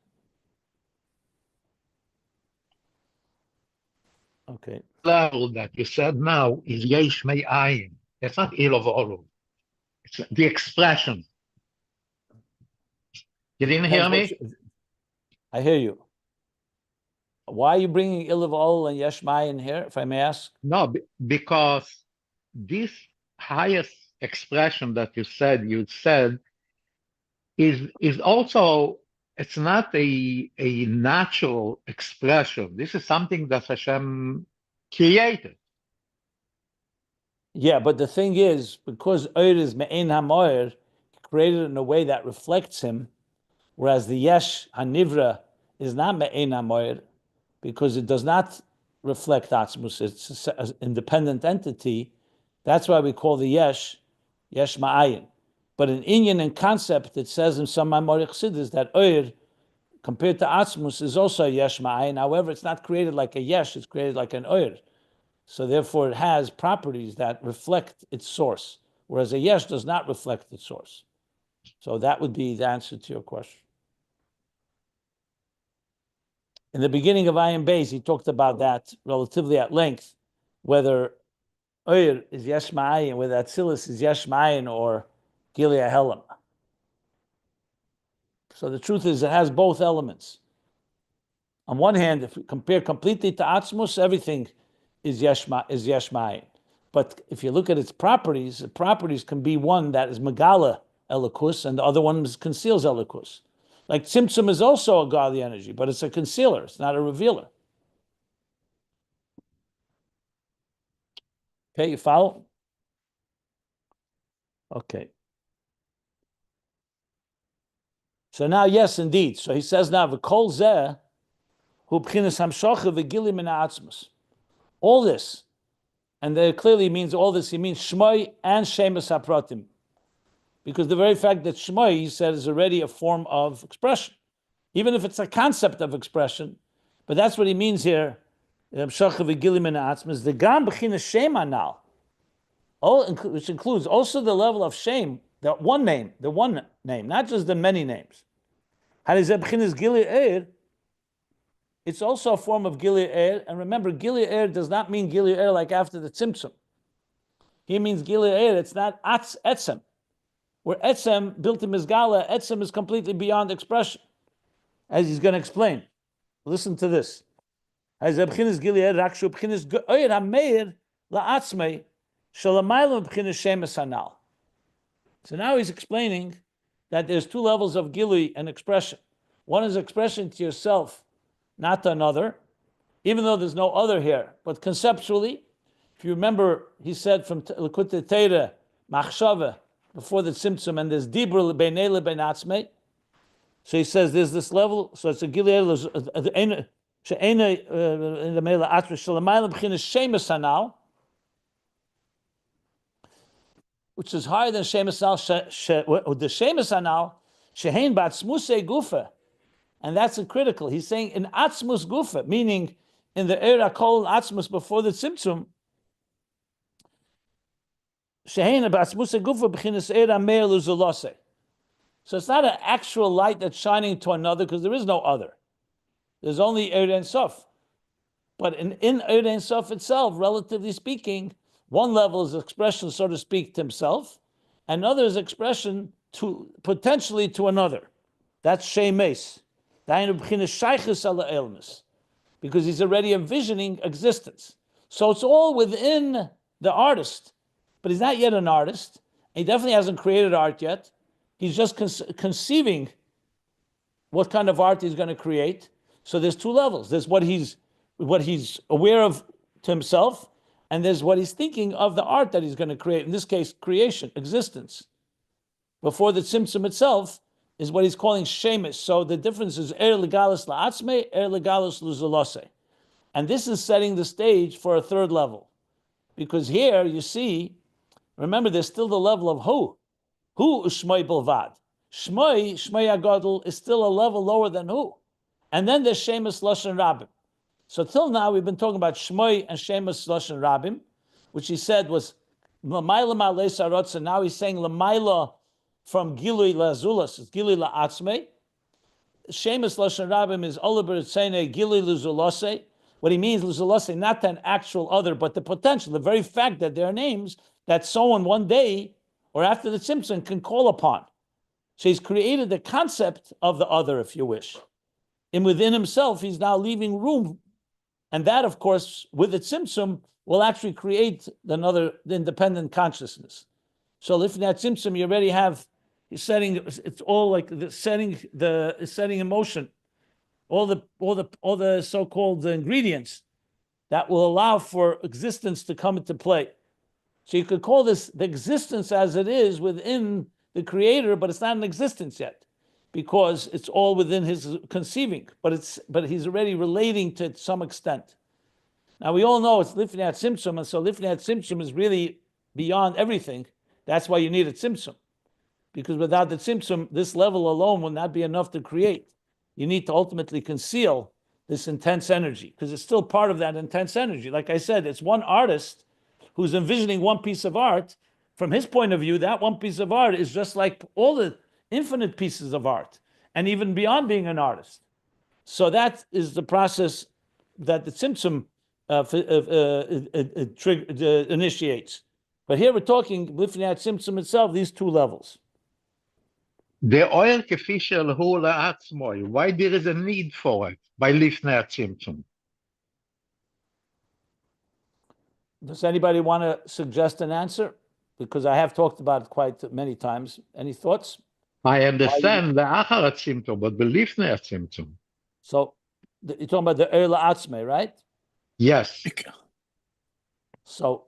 [SPEAKER 1] Okay.
[SPEAKER 3] Level that you said now is Yesh Me'ayin. It's not Ilov Olu. It's the expression. You didn't hear me?
[SPEAKER 1] I hear you. Why are you bringing Ilav Ol and Yeshmai in here, if I may ask?
[SPEAKER 3] No, because this highest expression that you said is also, it's not a natural expression. This is something that Hashem created.
[SPEAKER 1] Yeah, but the thing is, because Oir is Me'en HaMoir, created in a way that reflects him, whereas the Yesh HaNivra is not Me'en HaMoir, because it does not reflect Atzmus, it's an independent entity. That's why we call the Yesh Ma'ayin. But in Inyan and concept, it says in some Maimonic Chassidus that Oir, compared to Atzmus, is also a Yesh Ma'ayin. However, it's not created like a Yesh, it's created like an Oir. So therefore, it has properties that reflect its source, whereas a Yesh does not reflect its source. So that would be the answer to your question. In the beginning of Ayin Beis, he talked about that relatively at length, whether Oir is Yesh Ma'ayin, whether Atzilus is Yesh Ma'ayin or Gilead Helam. So the truth is, it has both elements. On one hand, if we compare completely to Atzmus, everything is Yesh Ma'ayin. But if you look at its properties, the properties can be one that is Megala Elikus, and the other one conceals Elikus. Like Tzimtzum is also a godly energy, but it's a concealer, it's not a revealer. Okay, you follow? Okay. So now, yes, indeed. So he says now, V'kol zeh hu b'chinas hamshocha v'gilim min ha'atzmus. All this, and there clearly means all this, he means Shmoi and Shemos HaPratim. Because the very fact that Shmoi, he said, is already a form of expression. Even if it's a concept of expression, but that's what he means here. The gam b'chinas Shem anal, which includes also the level of shame, the one name, not just the many names. It's also a form of Gilead, and remember, Gilead does not mean Gilead like after the Tzimtzum. He means Gilead, it's not Atz Etzem. where etzem, built in mizgala, etzem is completely beyond expression, as he's going to explain. Listen to this. So now he's explaining that there's two levels of gilui and expression. One is expression to yourself, not to another, even though there's no other here. But conceptually, if you remember, he said from Likutei Torah, machshava, before the Tzimtzum, and there's dibur beinei lebein atzmei. So he says there's this level, so it's a gilui she'ena in the mela atzmei shalamayla b'chinas Shemos hanal, which is higher than Shemos hanal. The Shemos hanal shehein b'atzmusei gufa, and that's critical. He's saying in atzmus gufa, meaning in the era kol atzmus before the Tzimtzum. So it's not an actual light that's shining to another, because there is no other. There's only Eir Ein Sof. But in Eir Ein Sof itself, relatively speaking, one level is expression, so to speak, to himself, and another is expression to potentially to another. That's Shemos. Because he's already envisioning existence. So it's all within the artist. But he's not yet an artist. He definitely hasn't created art yet. He's just conceiving what kind of art he's going to create. So there's two levels. There's what he's aware of to himself, and there's what he's thinking of the art that he's going to create. In this case, creation, existence. Before the Tzimtzum itself is what he's calling Shemos. So the difference is Er legalus la'atzmei, Er legalus l'zulose. And this is setting the stage for a third level. Because here you see, remember, there's still the level of who. Who is Shmoi Bilvad? Shmoi Agadol, is still a level lower than who. And then there's Shemos Lashon Rabim. So till now we've been talking about Shmoi and Shemos Lashon Rabim, which he said was L'mayla Ma'alei Sarotz, and now he's saying L'mayla from Gilui Lazulas, it's Gilui La'atzmei. Shemos Lashon Rabim is Olaber Tzene Gilui Luzulose. What he means, Luzulose, not an actual other, but the potential, the very fact that there are names that someone one day or after the Tzimtzum can call upon. So he's created the concept of the other, if you wish. And within himself, he's now leaving room. And that, of course, with the Tzimtzum, will actually create the independent consciousness. So if in that Tzimtzum you already have, it's all like setting in motion all the so-called ingredients that will allow for existence to come into play. So you could call this the existence as it is within the creator, but it's not an existence yet, because it's all within his conceiving, but he's already relating to some extent. Now we all know it's Lifnei Tzimtzum, and so Lifnei Tzimtzum is really beyond everything. That's why you need a Tzimtzum, because without the Tzimtzum, this level alone will not be enough to create. You need to ultimately conceal this intense energy, because it's still part of that intense energy. Like I said, it's one artist who's envisioning one piece of art. From his point of view, that one piece of art is just like all the infinite pieces of art, and even beyond being an artist. So that is the process that the Tzimtzum initiates. But here we're talking, Lifnei Tzimtzum itself, these two levels.
[SPEAKER 3] The oil kefi shel hu la'atzmoi, why there is a need for it by Lifnei Tzimtzum?
[SPEAKER 1] Does anybody want to suggest an answer? Because I have talked about it quite many times. Any thoughts?
[SPEAKER 3] I understand the achar Tzimtzum, but the Lifnei Tzimtzum.
[SPEAKER 1] So you're talking about the Eir La'atzmei, right?
[SPEAKER 3] Yes.
[SPEAKER 1] So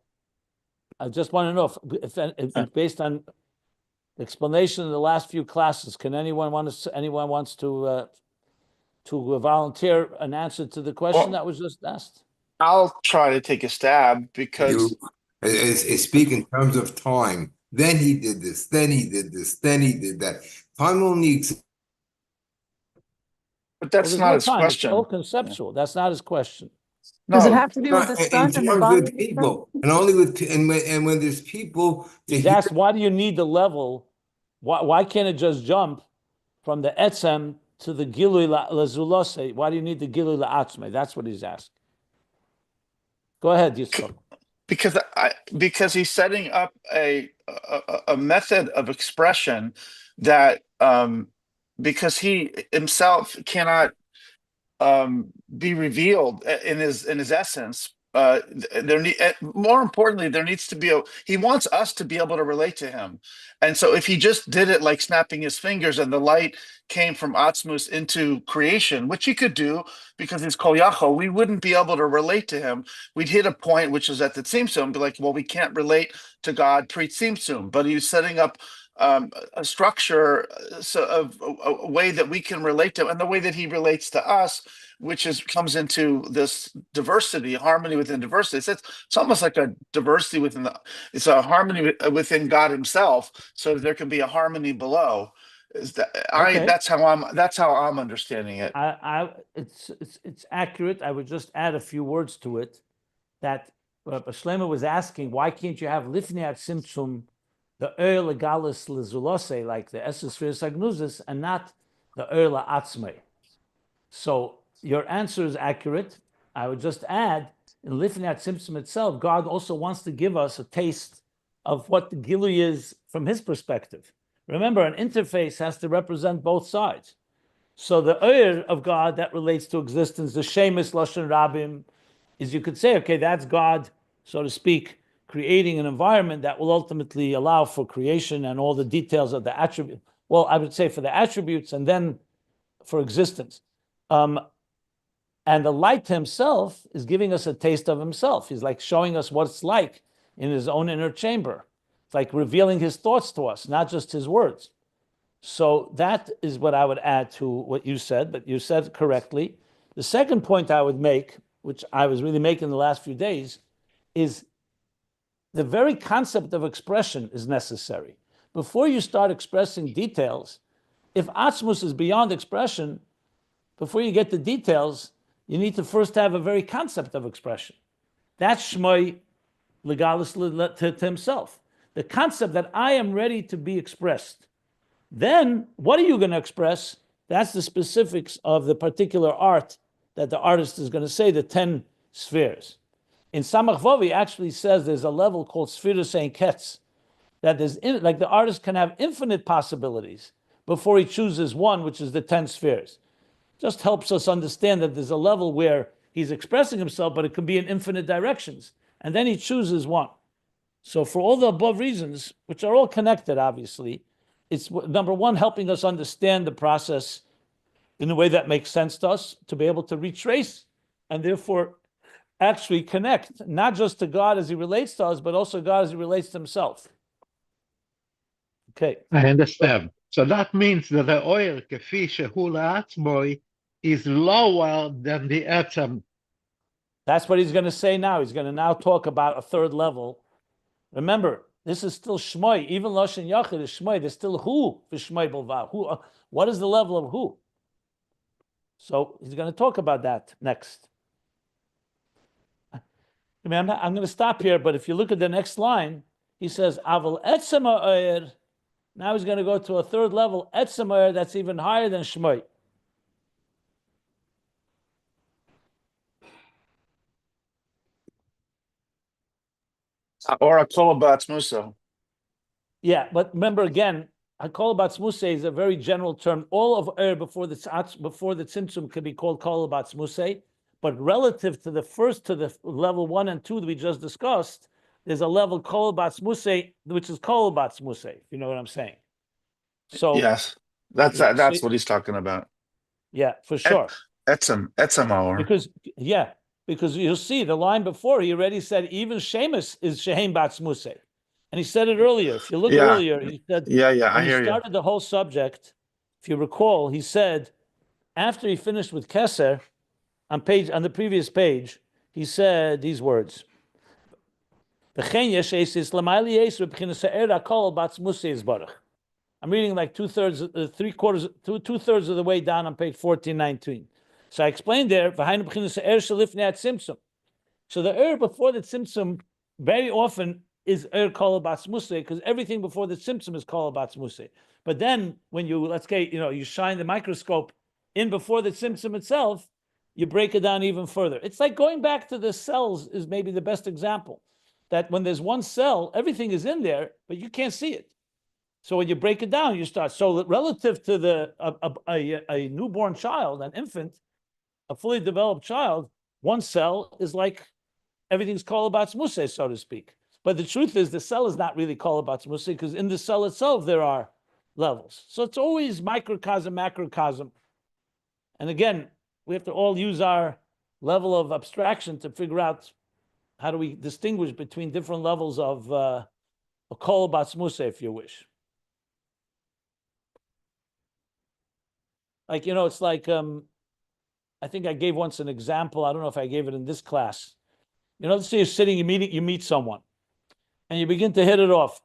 [SPEAKER 1] I just want to know if based on explanation in the last few classes, can anyone wants to volunteer an answer to the question that was just asked?
[SPEAKER 2] I'll try to take a stab, because
[SPEAKER 4] speak in terms of time. Then he did this, then he did this, then he did that. Time only exists.
[SPEAKER 2] but that's not his question.
[SPEAKER 1] It's all conceptual. That's not his question.
[SPEAKER 5] Does it
[SPEAKER 2] No,
[SPEAKER 5] have to do with the sun
[SPEAKER 4] in
[SPEAKER 5] and the
[SPEAKER 4] terms
[SPEAKER 5] body?
[SPEAKER 4] with people, and only with and when there's people.
[SPEAKER 1] He's asked, why do you need the level? Why can't it just jump from the etzem to the gilui lazulose? Why do you need the gilui la'atzmei? That's what he's asked. Go ahead, Yisrael.
[SPEAKER 2] because he's setting up a a method of expression that because he himself cannot be revealed in his essence. More importantly, there needs to be he wants us to be able to relate to him. And so if he just did it like snapping his fingers and the light came from Atzmus into creation, which he could do because he's Kol Yacho, we wouldn't be able to relate to him. We'd hit a point which is at the Tzimtzum, be like, well, we can't relate to God pre-Tzimtzum, but he's setting up a structure of a way that we can relate to him, and the way that he relates to us, which comes into this diversity, harmony within diversity. It's almost like a diversity within it's a harmony within God himself, so there can be a harmony below. That's how I'm understanding it.
[SPEAKER 1] It's accurate. I would just add a few words to it. That Shlomo was asking, why can't you have lifnei tzimtzum, the legalis lezulose, like the Eses Firis Agnuzis, and not the atzmei? So your answer is accurate. I would just add, in lifnei tzimtzum itself, God also wants to give us a taste of what the Gilui is from his perspective. Remember, an interface has to represent both sides. So the of God that relates to existence, the Shemos Lashon Rabim, is you could say, okay, that's God, so to speak, creating an environment that will ultimately allow for creation and all the details of the attribute. Well, I would say for the attributes and then for existence. And the light himself is giving us a taste of himself. He's like showing us what it's like in his own inner chamber. It's like revealing his thoughts to us, not just his words. So that is what I would add to what you said, but you said correctly. The second point I would make, which I was really making the last few days, is the very concept of expression is necessary. Before you start expressing details, if Atzmus is beyond expression, before you get the details, you need to first have a very concept of expression. That's Shmoi legalis to himself. The concept that I am ready to be expressed. Then, what are you going to express? That's the specifics of the particular art that the artist is going to say, the 10 spheres. In Samach Vav, he actually says there's a level called Sefiros Ein Ketz, that there's, like the artist can have infinite possibilities before he chooses one, which is the 10 spheres. Just helps us understand that there's a level where he's expressing himself, but it can be in infinite directions. And then he chooses one. So for all the above reasons, which are all connected, obviously, it's number one, helping us understand the process in a way that makes sense to us, to be able to retrace and therefore actually connect, not just to God as he relates to us, but also God as he relates to himself. Okay.
[SPEAKER 3] I understand. So that means that the oil, kefi shehu la'atzmoi, is lower than the atom.
[SPEAKER 1] That's what he's going to say now. He's going to now talk about a third level. Remember, this is still Shmoi. Even Lashon Yachid is Shmoi. There's still Hu for Shmoi Bilvav. Who? What is the level of Hu? So he's going to talk about that next. I mean, I'm going to stop here, but if you look at the next line, he says, Aval etzem ha'oyer. Now he's going to go to a third level, etzem ha'oyer, that's even higher than Shmoi.
[SPEAKER 2] Or a kolabatz muso.
[SPEAKER 1] Yeah, but remember again, Hakol Batzmuse is a very general term. All of before the Tzimtzum can be called Kol Batzmuse, but relative to the first, to the level 1 and 2 that we just discussed, there's a level Kol Batzmuse, which is Kol Batzmuse, if you know what I'm saying. So
[SPEAKER 2] yes, that's what he's talking about.
[SPEAKER 1] Yeah, for sure.
[SPEAKER 2] Etzem hour.
[SPEAKER 1] Because you'll see the line before, he already said even Shemos is Shehem Batzmuse. And he said it earlier. If you look earlier, he said,
[SPEAKER 2] I hear you.
[SPEAKER 1] He started the whole subject, if you recall, he said, after he finished with Keser, on the previous page, he said these words. I'm reading like two-thirds of the way down on page 1419. So I explained there, so the before the Tzimtzum very often is Kol Batzmuse, because everything before the Tzimtzum is Kol Batzmuse. But then when you, you shine the microscope in before the Tzimtzum itself, you break it down even further. It's like going back to the cells is maybe the best example. that when there's one cell, everything is in there, but you can't see it. So when you break it down, you start. So relative to a newborn child, an infant, a fully developed child, one cell is like everything's kolabatz museh, so to speak. But the truth is, the cell is not really kolabatz museh, because in the cell itself there are levels. So it's always microcosm, macrocosm. And again, we have to all use our level of abstraction to figure out how do we distinguish between different levels of a kolabatz museh, if you wish. Like, it's like, I think I gave once an example. I don't know if I gave it in this class. Let's say you're sitting, you meet someone, and you begin to hit it off.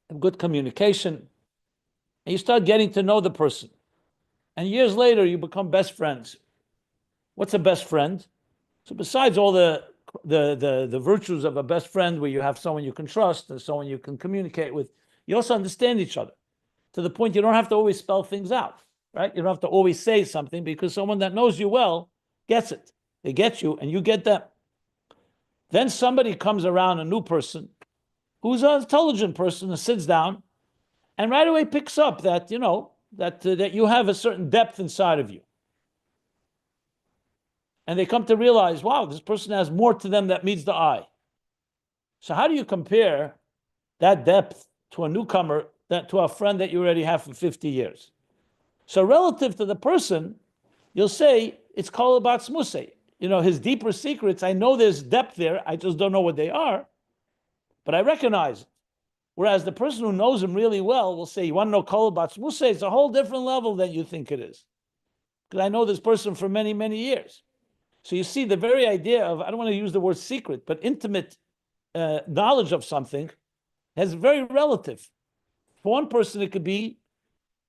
[SPEAKER 1] Have good communication, and you start getting to know the person. And years later, you become best friends. What's a best friend? So besides all the virtues of a best friend, where you have someone you can trust and someone you can communicate with, you also understand each other to the point you don't have to always spell things out, right? You don't have to always say something, because someone that knows you well gets it. They get you and you get them. Then somebody comes around, a new person, who's an intelligent person, and sits down and right away picks up that, that you have a certain depth inside of you. And they come to realize, wow, this person has more to them that meets the eye. So how do you compare that depth to a newcomer, to a friend that you already have for 50 years? So relative to the person, you'll say, it's kolabatz museh. His deeper secrets, I know there's depth there, I just don't know what they are, but I recognize it. Whereas the person who knows him really well will say, you want to know kolabatz museh? It's a whole different level than you think it is. Because I know this person for many, many years. So you see, the very idea of, I don't want to use the word secret, but intimate knowledge of something is very relative. For one person, it could be,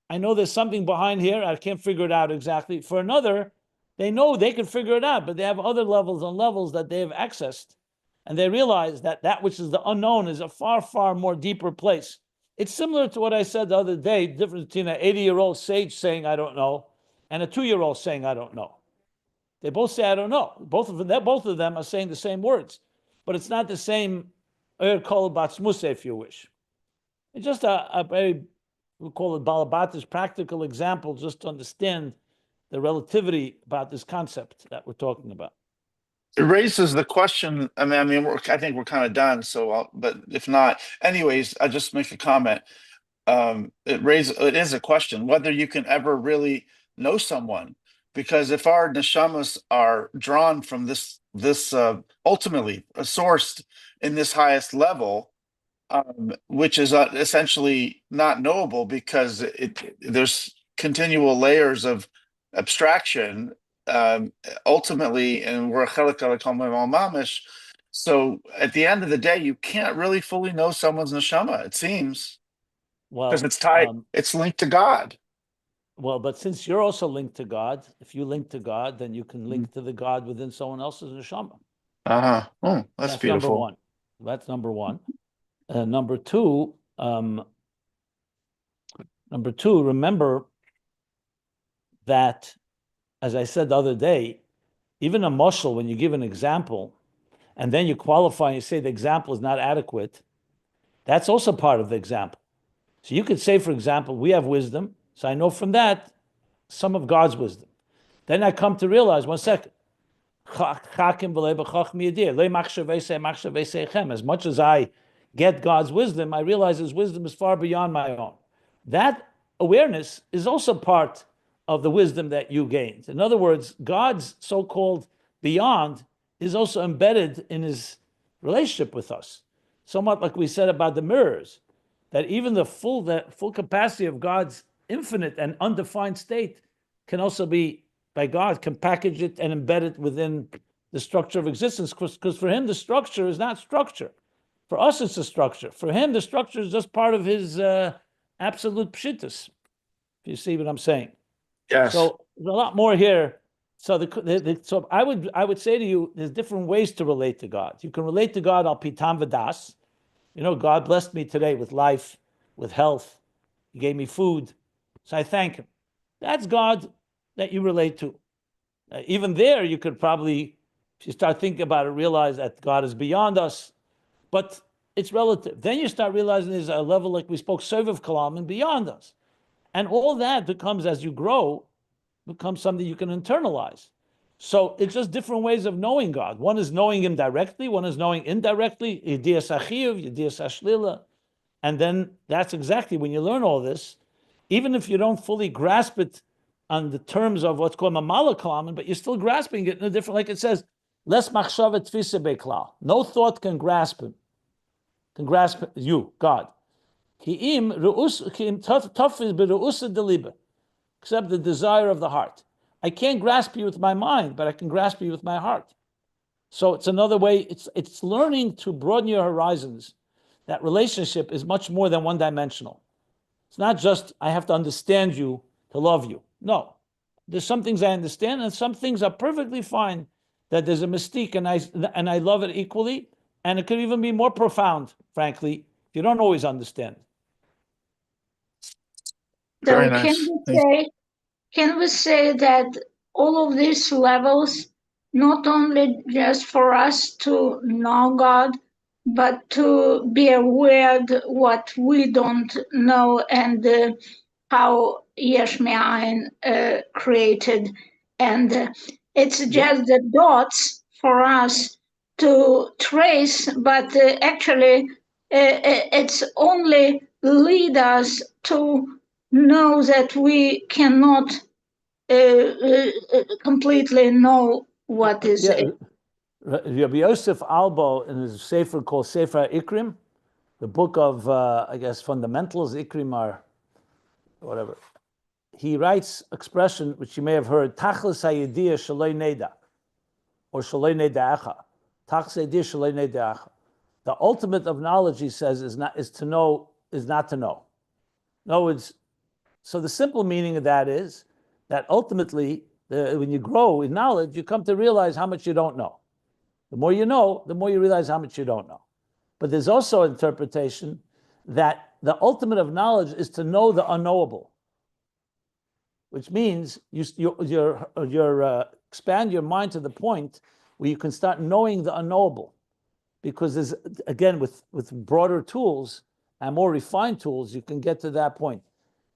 [SPEAKER 1] I know there's something behind here, I can't figure it out exactly. For another, they know they can figure it out, but they have other levels on levels that they have accessed. And they realize that which is the unknown is a far, far more deeper place. It's similar to what I said the other day, the difference between an 80-year-old sage saying, I don't know, and a 2-year-old saying, I don't know. They both say, I don't know. Both of them are saying the same words, but it's not the same kolabatz museh, if you wish. It's just a very, we call it balabatish, practical example, just to understand the relativity about this concept that we're talking about.
[SPEAKER 2] It raises the question. I think we're kind of done. But if not, anyways, I'll just make a comment. It is a question whether you can ever really know someone, because if our neshamas are drawn from this ultimately sourced in this highest level, which is essentially not knowable, because there's continual layers of abstraction, ultimately, and we're mamish. So at the end of the day, you can't really fully know someone's neshama, it seems, because it's tied, it's linked to God.
[SPEAKER 1] Well, but since you're also linked to God, if you link to God, then you can link to the God within someone else's neshama.
[SPEAKER 2] Oh, that's beautiful.
[SPEAKER 1] That's number one. Number two, remember that, as I said the other day, even a mashal, when you give an example, and then you qualify and you say the example is not adequate, that's also part of the example. So you could say, for example, we have wisdom, so I know from that some of God's wisdom. Then I come to realize, one second, as much as I get God's wisdom, I realize his wisdom is far beyond my own. That awareness is also part of the wisdom that you gained. In other words, God's so-called beyond is also embedded in his relationship with us. Somewhat like we said about the mirrors, that even the full capacity of God's infinite and undefined state can also be, by God, can package it and embed it within the structure of existence, because for him the structure is not structure. For us it's a structure. For him the structure is just part of his absolute pshittus. If you see what I'm saying.
[SPEAKER 2] Yes.
[SPEAKER 1] So there's a lot more here. So so I would say to you, there's different ways to relate to God. You can relate to God al pitam v'das. God blessed me today with life, with health. He gave me food, so I thank him. That's God that you relate to. Even there, you could probably, if you start thinking about it, realize that God is beyond us. but it's relative. Then you start realizing there's a level like we spoke, Soviv Kalam, and beyond us. And all that becomes, as you grow, becomes something you can internalize. So it's just different ways of knowing God. One is knowing Him directly, one is knowing indirectly, Yediyas Achiv, Yediyas Ashlila. And then that's exactly when you learn all this, even if you don't fully grasp it on the terms of what's called Mamala Kalaman, but you're still grasping it in a different, like it says, Les machshavet tfisa beklal. No thought can grasp Him, can grasp you, God. Except the desire of the heart. I can't grasp you with my mind, but I can grasp you with my heart. So it's another way, it's learning to broaden your horizons. That relationship is much more than one-dimensional. It's not just, I have to understand you to love you. No. There's some things I understand, and some things are perfectly fine, that there's a mystique, and I love it equally, and it could even be more profound, frankly, if you don't always understand.
[SPEAKER 5] So
[SPEAKER 2] Very nice.
[SPEAKER 5] can we say that all of these levels, not only just for us to know God, but to be aware of what we don't know and how Yesh Me'ayin created. And it's just the dots for us to trace, but actually it's only lead us to know that we cannot completely know what is it.
[SPEAKER 1] Rabbi Yosef Albo, in his sefer called Sefer Ikrim, the book of, I guess, fundamentals, Ikrim or whatever, he writes expression, which you may have heard, Tachlis hayediyah shaloi neda, or shaloi neda'acha. Tachlis hayediyah shaloi neda'acha. The ultimate of knowledge, he says, is not to know. In other words, so the simple meaning of that is that ultimately, when you grow in knowledge, you come to realize how much you don't know. The more you know, the more you realize how much you don't know. But there's also interpretation that the ultimate of knowledge is to know the unknowable, which means you expand your mind to the point where you can start knowing the unknowable. Because there's, again, with broader tools and more refined tools, you can get to that point.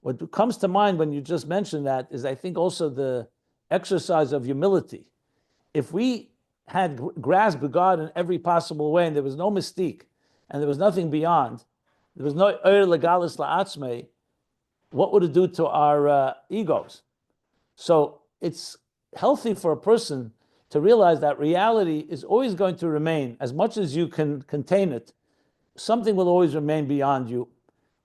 [SPEAKER 1] What comes to mind when you just mentioned that is, I think, also the exercise of humility. If we had grasped God in every possible way, and there was no mystique, and there was nothing beyond, there was no er legalis la'atzmei, what would it do to our egos? So it's healthy for a person to realize that reality is always going to remain, as much as you can contain it, something will always remain beyond you.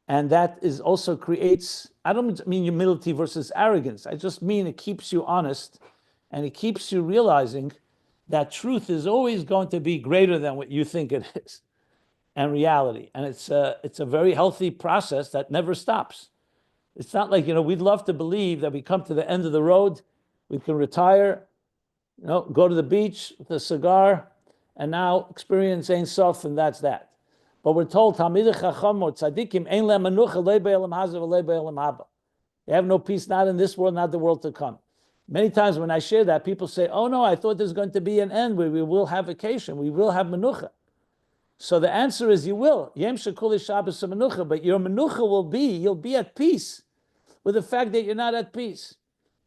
[SPEAKER 1] And that is also creates, I don't mean humility versus arrogance. I just mean it keeps you honest, and it keeps you realizing that truth is always going to be greater than what you think it is, and reality. And it's a very healthy process that never stops. It's not like, we'd love to believe that we come to the end of the road, we can retire, go to the beach with a cigar, and now experience Ein Sof, and that's that. But we're told, Talmidei Chacham or Tzadikim, Ein lehem menucha lo be'olam hazeh v'lo be'olam haba. They have no peace, not in this world, not the world to come. Many times when I share that, people say, oh no, I thought there's going to be an end where we will have vacation, we will have menucha. So the answer is you will. Yom shekuli Shabbos menucha, but your menucha you'll be at peace with the fact that you're not at peace.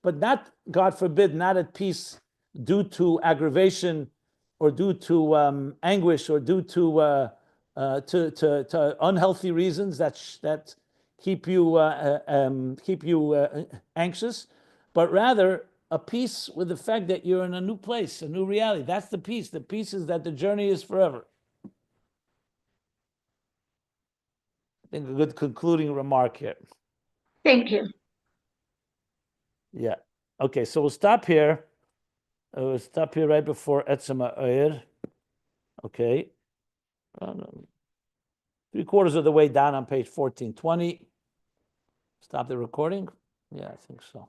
[SPEAKER 1] But not, God forbid, not at peace due to aggravation or due to anguish or due to unhealthy reasons that keep you anxious, but rather a peace with the fact that you're in a new place, a new reality. That's the peace. The peace is that the journey is forever. I think a good concluding remark here.
[SPEAKER 5] Thank you.
[SPEAKER 1] Yeah. Okay, so we'll stop here. We'll stop here right before Etzem Ha'or. Okay. 3/4 of the way down on page 1420. Stop the recording? Yeah, I think so.